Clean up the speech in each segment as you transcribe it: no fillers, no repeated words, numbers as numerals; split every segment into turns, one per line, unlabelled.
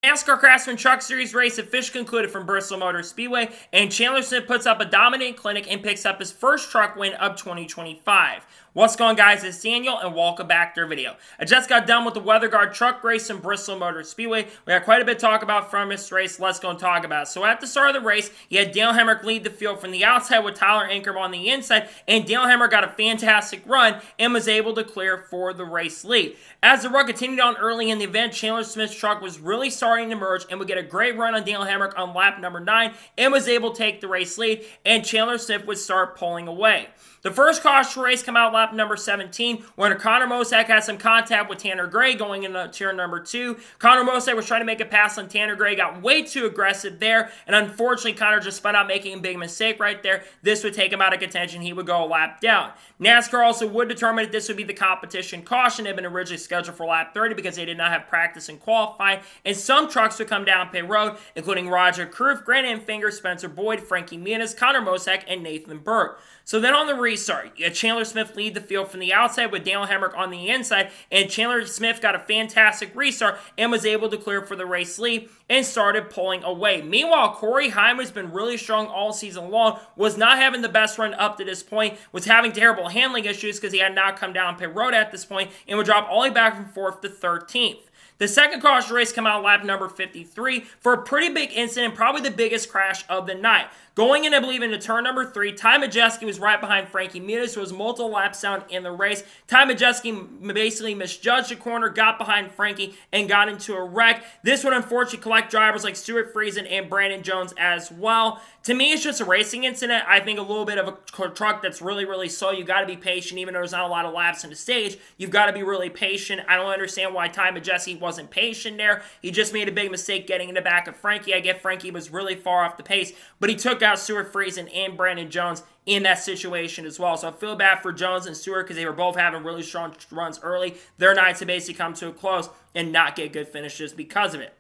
NASCAR Craftsman Truck Series race officially concluded from Bristol Motor Speedway, and Chandler Smith puts up a dominating clinic and picks up his first truck win of 2025. What's going on, guys? It's Daniel, and welcome back to our video. I just got done with the Weather Guard truck race in Bristol Motor Speedway. We got quite a bit to talk about from this race. Let's go and talk about it. So at the start of the race, you had Dale Hemrick lead the field from the outside with Tyler Ankrum on the inside, and Dale Hemrick got a fantastic run and was able to clear for the race lead. As the run continued on early in the event, Chandler Smith's truck was really starting to merge and would get a great run on Dale Hemrick on lap number 9 and was able to take the race lead, and Chandler Smith would start pulling away. The first caution race come out lap number 17 when Connor Mosack had some contact with Tanner Gray going into turn number 2. Connor Mosack was trying to make a pass on Tanner Gray, got way too aggressive there, and unfortunately Connor just spun out making a big mistake right there. This would take him out of contention. He would go a lap down. NASCAR also would determine that this would be the competition caution. It had been originally scheduled for lap 30 because they did not have practice and qualifying, and some trucks would come down pit road, including Roger Kroof, Grant Enfinger, Spencer Boyd, Frankie Muniz, Connor Mosack, and Nathan Burke. So then on the restart, you had Chandler Smith lead the field from the outside with Dale Hemrick on the inside, and Chandler Smith got a fantastic restart and was able to clear for the race lead and started pulling away. Meanwhile, Corey Heim has been really strong all season long, was not having the best run up to this point, was having terrible handling issues because he had not come down pit road at this point, and would drop all the way back from 4th to 13th. The second caution race came out lap number 53 for a pretty big incident, probably the biggest crash of the night. Going in, I believe, into turn number 3, Ty Majeski was right behind Frankie Muniz, who was multiple laps down in the race. Ty Majeski basically misjudged the corner, got behind Frankie, and got into a wreck. This would unfortunately collect drivers like Stuart Friesen and Brandon Jones as well. To me, it's just a racing incident. I think a little bit of a truck that's really, really slow. You got to be patient, even though there's not a lot of laps in the stage. You've got to be really patient. I don't understand why Ty Majeski wasn't patient there. He just made a big mistake getting in the back of Frankie. I get Frankie was really far off the pace, but he took out Stuart Friesen and Brandon Jones in that situation as well. So I feel bad for Jones and Stewart because they were both having really strong runs early. Their nights have basically come to a close and not get good finishes because of it.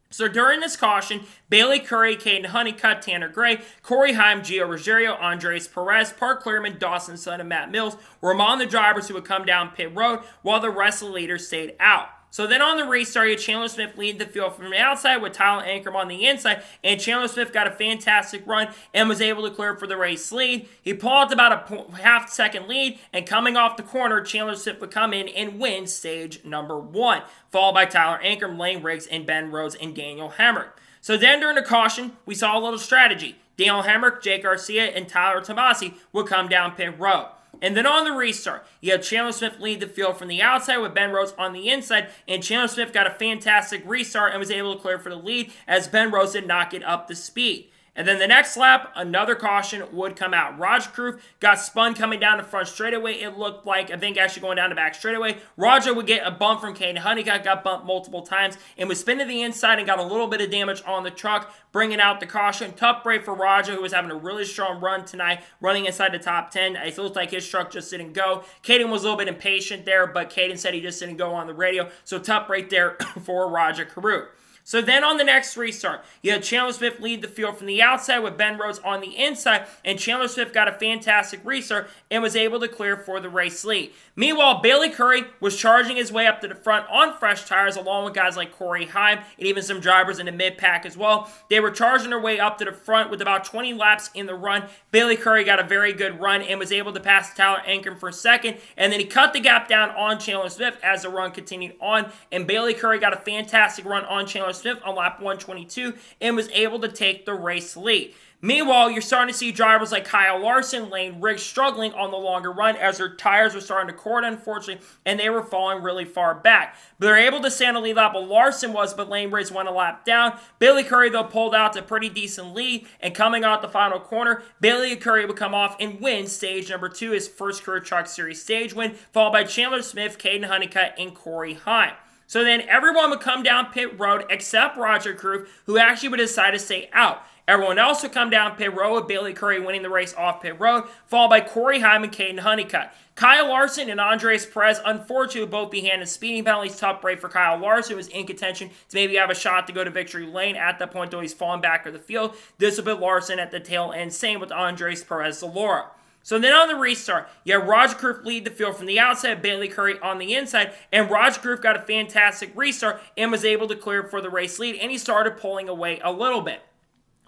So during this caution, Bailey Curry, Caden Honeycutt, Tanner Gray, Corey Heim, Gio Ruggiero, Andres Perez, Park Clearman, Dawson Sun, and Matt Mills were among the drivers who would come down pit road while the rest of the leaders stayed out. So then on the restart, you had Chandler Smith lead the field from the outside with Tyler Ankrum on the inside, and Chandler Smith got a fantastic run and was able to clear for the race lead. He pulled out about a half-second lead, and coming off the corner, Chandler Smith would come in and win stage number 1, followed by Tyler Ankrum, Lane Riggs, and Ben Rhodes and Daniel Hemrick. So then during the caution, we saw a little strategy. Daniel Hemrick, Jake Garcia, and Tyler Tomasi would come down pit road. And then on the restart, you had Chandler Smith lead the field from the outside with Ben Rhodes on the inside, and Chandler Smith got a fantastic restart and was able to clear for the lead as Ben Rhodes did not get up to speed. And then the next lap, another caution would come out. Roger Kroof got spun coming down the front straightaway. It looked like, I think actually going down the back straightaway. Roger would get a bump from Caden Honeycutt, got bumped multiple times, and was spinning to the inside and got a little bit of damage on the truck, bringing out the caution. Tough break for Roger, who was having a really strong run tonight, running inside the top 10. It looked like his truck just didn't go. Caden was a little bit impatient there, but Caden said he just didn't go on the radio. So tough break there for Roger Kroof. So then on the next restart, you had Chandler Smith lead the field from the outside with Ben Rhodes on the inside, and Chandler Smith got a fantastic restart and was able to clear for the race lead. Meanwhile, Bailey Curry was charging his way up to the front on fresh tires along with guys like Corey Heim and even some drivers in the mid-pack as well. They were charging their way up to the front with about 20 laps in the run. Bailey Curry got a very good run and was able to pass Tyler Ankrum for second, and then he cut the gap down on Chandler Smith as the run continued on, and Bailey Curry got a fantastic run on Chandler Smith on lap 122 and was able to take the race lead. Meanwhile, you're starting to see drivers like Kyle Larson, Lane Riggs struggling on the longer run as their tires were starting to corrode, unfortunately, and they were falling really far back. But they're able to stay on the lead lap, but Larson was, but Lane Riggs went a lap down. Bailey Curry, though, pulled out a pretty decent lead, and coming out the final corner, Bailey Curry would come off and win stage number 2, his first career Truck Series stage win, followed by Chandler Smith, Caden Honeycutt, and Corey Heim. So then everyone would come down pit road except Roger Kroof, who actually would decide to stay out. Everyone else would come down pit road with Bailey Curry winning the race off pit road, followed by Corey Heim and Caden Honeycutt. Kyle Larson and Andres Perez, unfortunately, would both be handed speeding penalties. Tough break for Kyle Larson, who was in contention to maybe have a shot to go to victory lane. At that point, though, he's falling back of the field. This would put Larson at the tail end. Same with Andres Perez Zalora. So then on the restart, you have Roger Croft lead the field from the outside, Bailey Currey on the inside, and Roger Croft got a fantastic restart and was able to clear for the race lead, and he started pulling away a little bit.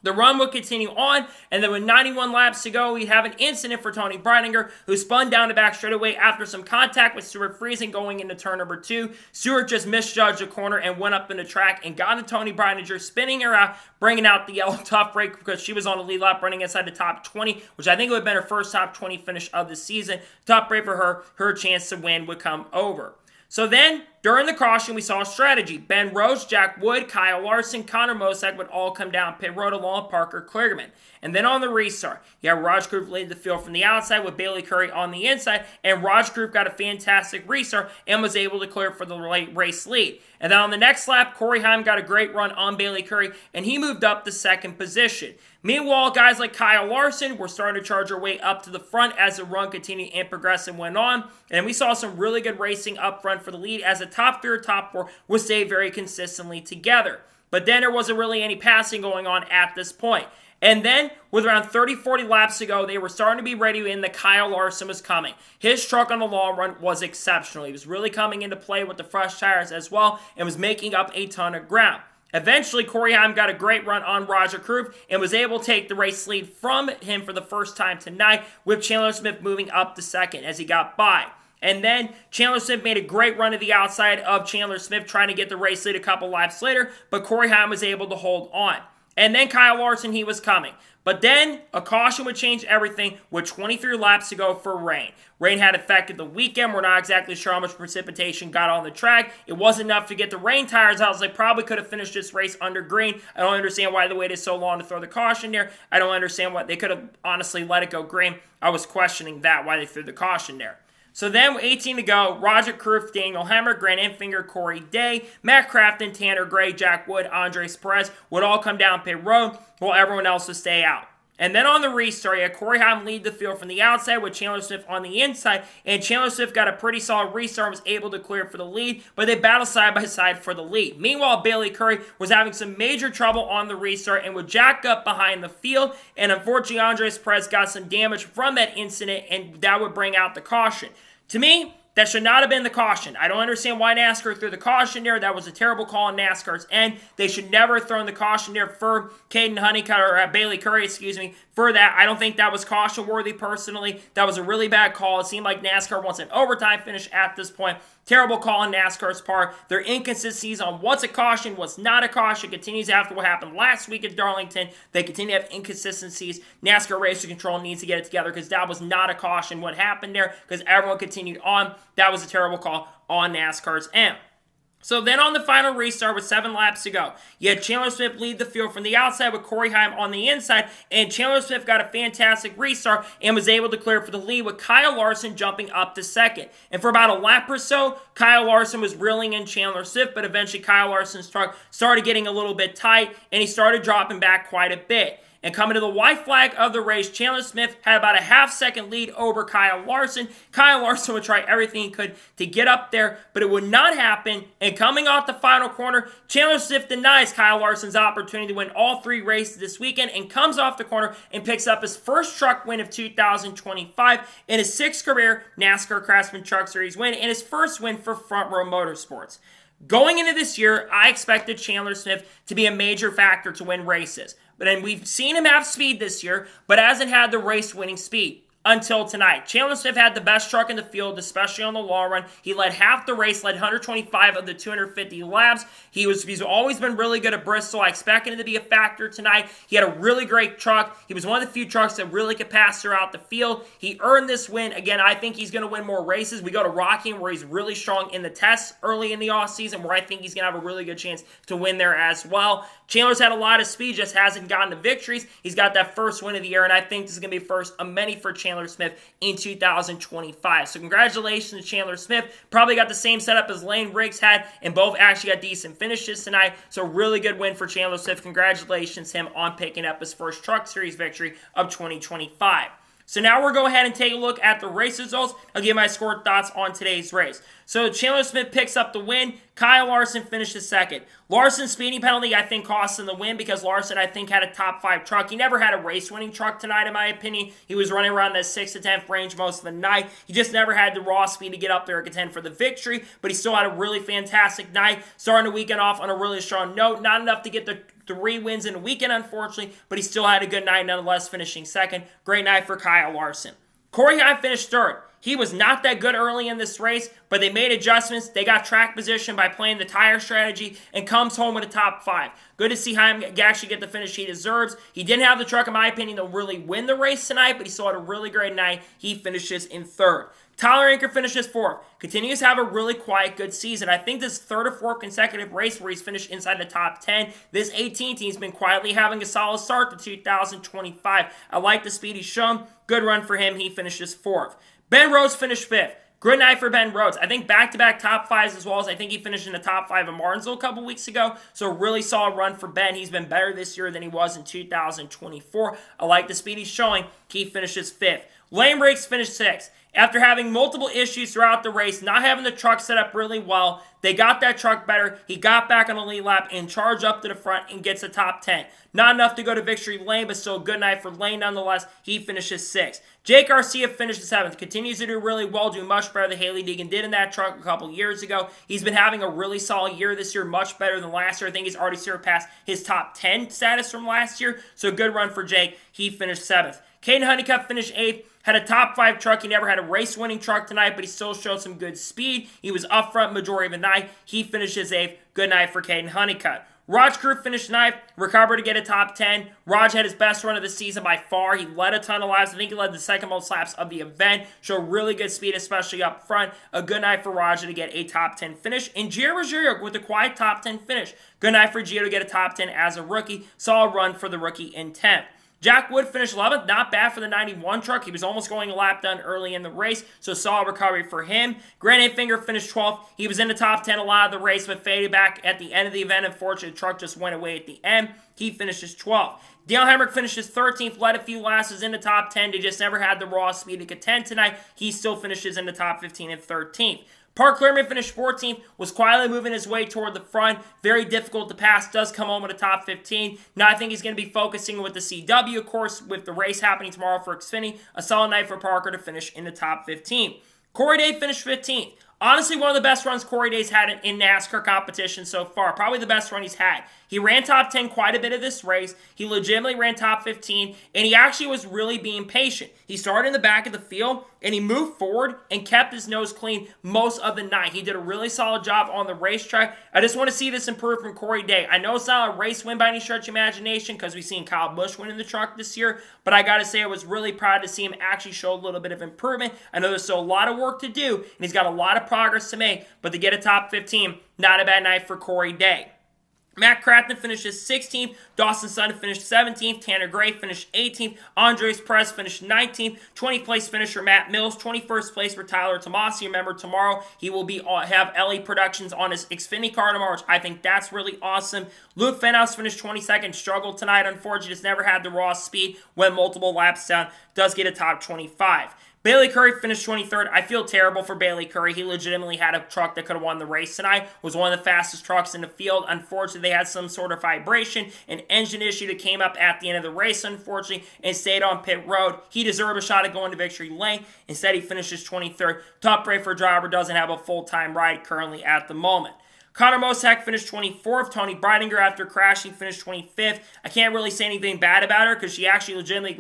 The run would continue on, and then with 91 laps to go, we have an incident for Tony Breidinger, who spun down the back straightaway after some contact with Stuart Friesen going into turn number 2. Stuart just misjudged the corner and went up in the track and got into Tony Breidinger, spinning her out, bringing out the yellow tough break because she was on a lead lap running inside the top 20, which I think would have been her first top 20 finish of the season. Tough break for her. Her chance to win would come over. So then, during the caution, we saw a strategy. Ben Rose, Jack Wood, Kyle Larson, Connor Mosack would all come down pit road along with Parker Kligerman. And then on the restart, you have Roger Croft lead the field from the outside with Bailey Currey on the inside, and Roger Croft got a fantastic restart and was able to clear for the race lead. And then on the next lap, Corey Heim got a great run on Bailey Currey, and he moved up to second position. Meanwhile, guys like Kyle Larson were starting to charge their way up to the front as the run continued and progressed and went on. And we saw some really good racing up front for the lead as the top 3 or top 4 would stay very consistently together. But then there wasn't really any passing going on at this point. And then, with around 30-40 laps to go, they were starting to be ready and the Kyle Larson was coming. His truck on the long run was exceptional. He was really coming into play with the fresh tires as well and was making up a ton of ground. Eventually, Corey Heim got a great run on Roger Croft and was able to take the race lead from him for the first time tonight, with Chandler Smith moving up to second as he got by. And then Chandler Smith made a great run to the outside of Chandler Smith, trying to get the race lead a couple laps later, but Corey Heim was able to hold on. And then Kyle Larson, he was coming. But then a caution would change everything with 23 laps to go for rain. Rain had affected the weekend. We're not exactly sure how much precipitation got on the track. It wasn't enough to get the rain tires out, so they probably could have finished this race under green. I don't understand why they waited so long to throw the caution there. I don't understand why they could have honestly let it go green. I was questioning that, why they threw the caution there. So then, with 18 to go, Roger Croft, Daniel Hemmer, Grant Enfinger, Corey Day, Matt Crafton, Tanner Gray, Jack Wood, Andres Perez would all come down pit road while everyone else would stay out. And then on the restart, you had Corey Heim lead the field from the outside with Chandler Smith on the inside, and Chandler Smith got a pretty solid restart and was able to clear for the lead, but they battled side by side for the lead. Meanwhile, Bailey Currey was having some major trouble on the restart and would jack up behind the field, and unfortunately, Andres Perez got some damage from that incident, and that would bring out the caution. To me, that should not have been the caution. I don't understand why NASCAR threw the caution there. That was a terrible call on NASCAR's end. They should never have thrown the caution there for Caden Honeycutt, or Bailey Currey, for that. I don't think that was caution worthy personally. That was a really bad call. It seemed like NASCAR wants an overtime finish at this point. Terrible call on NASCAR's part. Their inconsistencies on what's a caution, what's not a caution continues after what happened last week at Darlington. They continue to have inconsistencies. NASCAR Race Control needs to get it together because that was not a caution what happened there, because everyone continued on. That was a terrible call on NASCAR's end. So then on the final restart with 7 laps to go, you had Chandler Smith lead the field from the outside with Corey Heim on the inside, and Chandler Smith got a fantastic restart and was able to clear for the lead with Kyle Larson jumping up to second. And for about a lap or so, Kyle Larson was reeling in Chandler Smith, but eventually Kyle Larson's truck started getting a little bit tight, and he started dropping back quite a bit. And coming to the white flag of the race, Chandler Smith had about a half-second lead over Kyle Larson. Kyle Larson would try everything he could to get up there, but it would not happen. And coming off the final corner, Chandler Smith denies Kyle Larson's opportunity to win all 3 races this weekend and comes off the corner and picks up his first truck win of 2025 and his 6th career NASCAR Craftsman Truck Series win and his first win for Front Row Motorsports. Going into this year, I expected Chandler Smith to be a major factor to win races. But then we've seen him have speed this year, but hasn't had the race-winning speed until tonight. Chandler Smith had the best truck in the field, especially on the long run. He led half the race, led 125 of the 250 laps. He's always been really good at Bristol. I expected him to be a factor tonight. He had a really great truck. He was one of the few trucks that really could pass throughout the field. He earned this win. Again, I think he's going to win more races. We go to Rocking, where he's really strong in the tests early in the offseason, where I think he's going to have a really good chance to win there as well. Chandler's had a lot of speed, just hasn't gotten to victories. He's got that first win of the year, and I think this is going to be first of many for Chandler Smith in 2025. So congratulations to Chandler Smith. Probably got the same setup as Lane Riggs had, and both actually got decent finishes tonight. So really good win for Chandler Smith. Congratulations to him on picking up his first Truck Series victory of 2025. So now we'll go ahead and take a look at the race results. I'll give my score thoughts on today's race. So Chandler Smith picks up the win. Kyle Larson finishes second. Larson's speeding penalty, I think, cost him the win because Larson, I think, had a top 5 truck. He never had a race-winning truck tonight, in my opinion. He was running around that 6th to 10th range most of the night. He just never had the raw speed to get up there and contend for the victory, but he still had a really fantastic night, starting the weekend off on a really strong note. Not enough to get the 3 wins in a weekend, unfortunately, but he still had a good night nonetheless, finishing second. Great night for Kyle Larson. Corey Heim finished third. He was not that good early in this race, but they made adjustments. They got track position by playing the tire strategy and comes home with a top 5. Good to see Heim actually get the finish he deserves. He didn't have the truck, in my opinion, to really win the race tonight, but he still had a really great night. He finishes in third. Tyler Anker finishes fourth. Continues to have a really quiet, good season. I think this third or fourth consecutive race where he's finished inside the top 10. This 18 team's been quietly having a solid start to 2025. I like the speed he's shown. Good run for him. He finishes fourth. Ben Rhodes finished fifth. Good night for Ben Rhodes. I think back-to-back top 5s as well as I think he finished in the top 5 of Martinsville a couple weeks ago. So really solid run for Ben. He's been better this year than he was in 2024. I like the speed he's showing. He finishes fifth. Lane Briggs finished sixth. After having multiple issues throughout the race, not having the truck set up really well, they got that truck better. He got back on the lead lap and charged up to the front and gets a top 10. Not enough to go to victory lane, but still a good night for Lane nonetheless. He finishes sixth. Jake Garcia finishes seventh. Continues to do really well, doing much better than Haley Deegan did in that truck a couple years ago. He's been having a really solid year this year, much better than last year. I think he's already surpassed his top 10 status from last year. So good run for Jake. He finished seventh. Caden Honeycutt finished eighth. Had a top 5 truck. He never had a race-winning truck tonight, but he still showed some good speed. He was up front majority of the night. He finishes eighth. Good night for Caden Honeycutt. Raj Crew finished ninth, recovered to get a top 10. Raj had his best run of the season by far. He led a ton of laps. I think he led the second most laps of the event. Showed really good speed, especially up front. A good night for Raj to get a top 10 finish. And Gio Ruggiero with a quiet top 10 finish. Good night for Gio to get a top 10 as a rookie. Solid run for the rookie in 10th. Jack Wood finished 11th, not bad for the 91 truck. He was almost going a lap done early in the race, so solid recovery for him. Grant Finger finished 12th. He was in the top 10 a lot of the race, but faded back at the end of the event. Unfortunately, the truck just went away at the end. He finishes 12th. Dale Hemrick finishes 13th, led a few laps, was in the top 10. They just never had the raw speed to contend tonight. He still finishes in the top 15 and 13th. Park Clearman finished 14th, was quietly moving his way toward the front. Very difficult to pass, does come home with a top 15. Now I think he's going to be focusing with the CW, of course, with the race happening tomorrow for Xfinity. A solid night for Parker to finish in the top 15. Corey Day finished 15th. Honestly, one of the best runs Corey Day's had in NASCAR competition so far. Probably the best run he's had. He ran top 10 quite a bit of this race. He legitimately ran top 15, and he actually was really being patient. He started in the back of the field, and he moved forward and kept his nose clean most of the night. He did a really solid job on the racetrack. I just want to see this improve from Corey Day. I know it's not a race win by any stretch of imagination because we've seen Kyle Busch win in the truck this year, but I got to say I was really proud to see him actually show a little bit of improvement. I know there's still a lot of work to do, and he's got a lot of progress to make, but to get a top 15, not a bad night for Corey Day. Matt Crafton finishes 16th, Dawson Sutton finished 17th, Tanner Gray finished 18th, Andres Perez finished 19th, 20th place finisher Matt Mills, 21st place for Tyler Tomasi. Remember, tomorrow he will have LA Productions on his Xfinity car tomorrow, which I think that's really awesome. Luke Fenhaus finished 22nd, struggled tonight, unfortunately, just never had the raw speed, went multiple laps down, does get a top 25. Bailey Curry finished 23rd. I feel terrible for Bailey Curry. He legitimately had a truck that could have won the race tonight. Was one of the fastest trucks in the field. Unfortunately, they had some sort of vibration, an engine issue that came up at the end of the race, unfortunately, and stayed on pit road. He deserved a shot at going to victory lane. Instead, he finishes 23rd. Tough break for a driver. Doesn't have a full-time ride currently at the moment. Connor Mosak finished 24th. Tony Breidinger, after crashing, finished 25th. I can't really say anything bad about her because she actually legitimately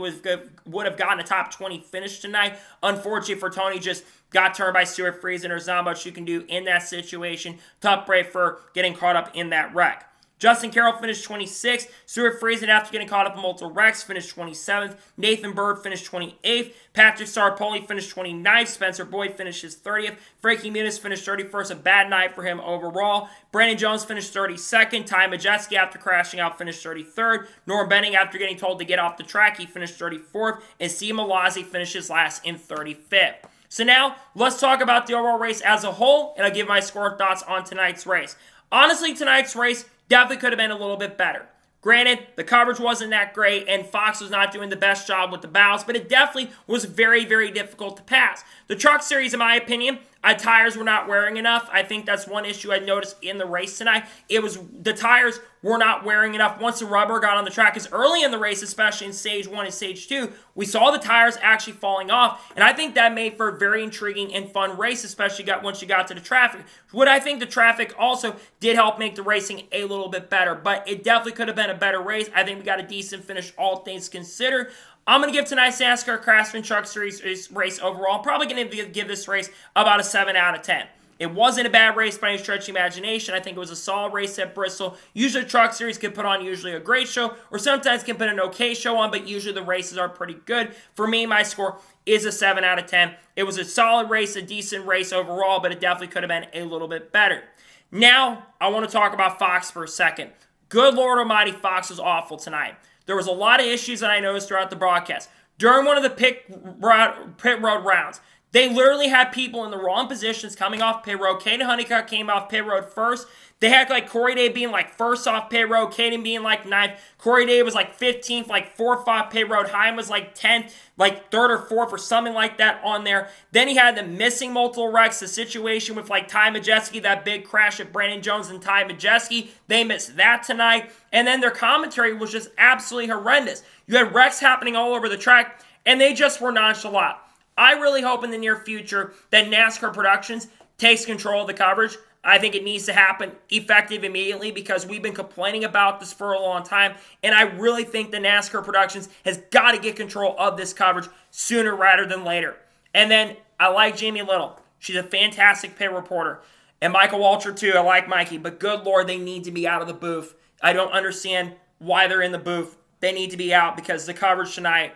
would have gotten a top 20 finish tonight. Unfortunately for Tony, just got turned by Stuart Friesen. There's not much you can do in that situation. Tough break for getting caught up in that wreck. Justin Carroll finished 26th. Stuart Friesen, after getting caught up in multiple wrecks, finished 27th. Nathan Bird finished 28th. Patrick Sarpoli finished 29th. Spencer Boyd finishes 30th. Frankie Muniz finished 31st. A bad night for him overall. Brandon Jones finished 32nd. Ty Majeski, after crashing out, finished 33rd. Norm Benning, after getting told to get off the track, he finished 34th. And Steve Malazzi finishes last in 35th. So now, let's talk about the overall race as a whole, and I'll give my score thoughts on tonight's race. Honestly, tonight's race definitely could have been a little bit better. Granted, the coverage wasn't that great, and Fox was not doing the best job with the bows, but it definitely was very, very difficult to pass. The Truck Series, in my opinion, Tires were not wearing enough. I think that's one issue I noticed in the race tonight. It was the tires were not wearing enough once the rubber got on the track. Because early in the race, especially in stage 1 and stage 2, we saw the tires actually falling off. And I think that made for a very intriguing and fun race, especially once you got to the traffic. What I think the traffic also did help make the racing a little bit better. But it definitely could have been a better race. I think we got a decent finish, all things considered. I'm going to give tonight's NASCAR Craftsman Truck Series race overall. I'm probably going to give this race about a 7 out of 10. It wasn't a bad race by any stretch of the imagination. I think it was a solid race at Bristol. Usually Truck Series can put on usually a great show, or sometimes can put an okay show on, but usually the races are pretty good. For me, my score is a 7 out of 10. It was a solid race, a decent race overall, but it definitely could have been a little bit better. Now, I want to talk about Fox for a second. Good Lord Almighty, Fox was awful tonight. There was a lot of issues that I noticed throughout the broadcast. During one of the pit road rounds, they literally had people in the wrong positions coming off pit road. Caden Honeycutt came off pit road first. They had like Corey Day being like first off pit road, Caden being like 9th. Corey Day was like 15th, like 4th off pit road. Heim was like 10th, like 3rd or 4th or something like that on there. Then he had them missing multiple wrecks. The situation with like Ty Majeski, that big crash at Brandon Jones and Ty Majeski, they missed that tonight. And then their commentary was just absolutely horrendous. You had wrecks happening all over the track, and they just were nonchalant. I really hope in the near future that NASCAR Productions takes control of the coverage. I think it needs to happen effective immediately because we've been complaining about this for a long time, and I really think the NASCAR Productions has got to get control of this coverage sooner rather than later. And then I like Jamie Little. She's a fantastic pit reporter. And Michael Waltrip too. I like Mikey, but good Lord, they need to be out of the booth. I don't understand why they're in the booth. They need to be out because the coverage tonight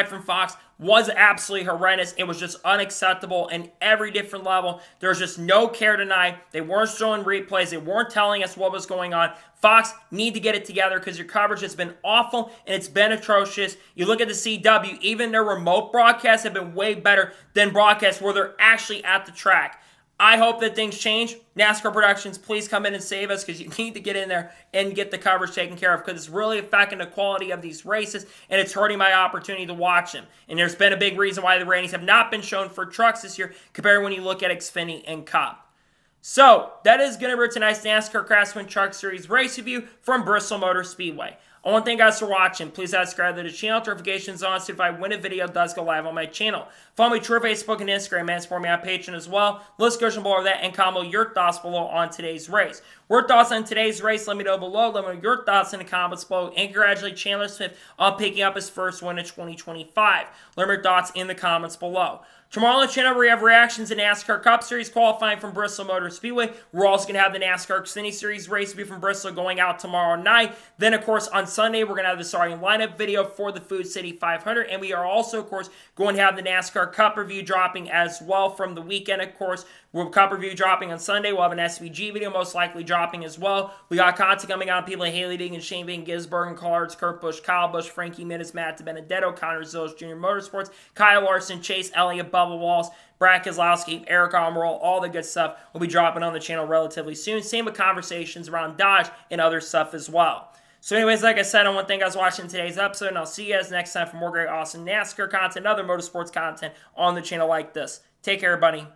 from Fox was absolutely horrendous. It was just unacceptable in every different level. There was just no care tonight. They weren't showing replays. They weren't telling us what was going on. Fox, need to get it together because your coverage has been awful and it's been atrocious. You look at the CW, even their remote broadcasts have been way better than broadcasts where they're actually at the track. I hope that things change. NASCAR Productions, please come in and save us because you need to get in there and get the coverage taken care of because it's really affecting the quality of these races and it's hurting my opportunity to watch them. And there's been a big reason why the ratings have not been shown for trucks this year compared when you look at Xfinity and Cup. So, that is going to be tonight's NASCAR Craftsman Truck Series race review from Bristol Motor Speedway. I want to thank you guys for watching. Please subscribe to the channel, notifications on, so if I win a video, it does go live on my channel. Follow me on Twitter, Facebook, and Instagram, and support me on Patreon as well. Let's go below that and comment your thoughts below on today's race. Your thoughts on today's race, let me know below. Let me know your thoughts in the comments below. And congratulate Chandler Smith on picking up his first win in 2025. Let me know your thoughts in the comments below. Tomorrow on the channel, we have reactions to NASCAR Cup Series qualifying from Bristol Motor Speedway. We're also going to have the NASCAR Xfinity Series race review from Bristol going out tomorrow night. Then, of course, on Sunday, we're going to have the starting lineup video for the Food City 500. And we are also, of course, going to have the NASCAR Cup review dropping as well from the weekend, of course. We'll have Cup review dropping on Sunday. We'll have an SVG video most likely dropping as well. We got content coming out of people like Haley Ding and Shane Van Gisbergen, Cards, Kurt Busch, Kyle Busch, Frankie Minnis, Matt DiBenedetto, Connor Zilch, Jr. Motorsports, Kyle Larson, Chase Elliott, Bubba Walls, Brad Keselowski, Eric Almirola, all the good stuff will be dropping on the channel relatively soon. Same with conversations around Dodge and other stuff as well. So anyways, like I said, I want to thank you guys for watching today's episode, and I'll see you guys next time for more great, awesome NASCAR content and other motorsports content on the channel like this. Take care, everybody.